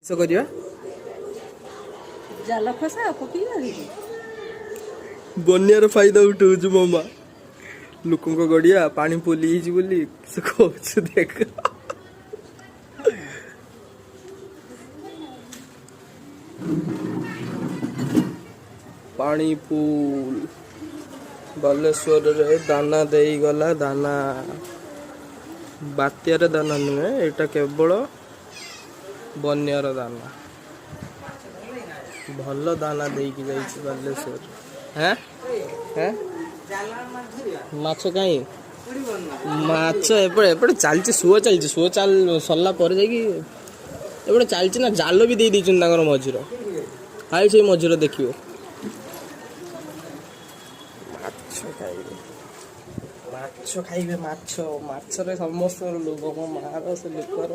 କିସ କରିବା? ଜାଲ ଫସା ପକେଇବା ବନ୍ୟାର ଫାଇଦା ଉଠଉଛୁ ମାମା। ଲୋକଙ୍କ ଗଡିଆ ପାଣି ପୋଲି ହେଇଛି ବୋଲି କିସ କହୁଛୁ ଦେଖ। ପାଣି ଫୁଲ ବାଲେଶ୍ୱରରେ ଦାନା ଦେଇଗଲା। ଦାନା ବାତ୍ୟାର ଦାନା ନୁହେଁ, ଏଇଟା କେବଳ ବନ୍ୟାର ଦାନା। ଭଲ ଦାନା ଦେଇକି ଯାଇଛି ବାଲେଶ୍ୱର। ହେଁ ହେଁ ମାଛ କାହିଁ? ମାଛ ଏପଟେ ଚାଲିଛି, ସୁଅ ଚାଲିଛି। ସୁଅ ସରିଲା ପରେ ଯାଇକି ଏପଟେ ଚାଲିଛି ନା। ଜାଲ ବି ଦେଇ ଦେଇଛନ୍ତି ତାଙ୍କର ମଝିର। ହାଇ ସେଇ ମଝିର ଦେଖିବ। ମାଛ ଖାଇବେ, ମାଛ ଖାଇବେ। ମାଛ ମାଛରେ ସମସ୍ତଙ୍କର ଲୋଭ। ମୋ ମାର ସେ ଲୋକର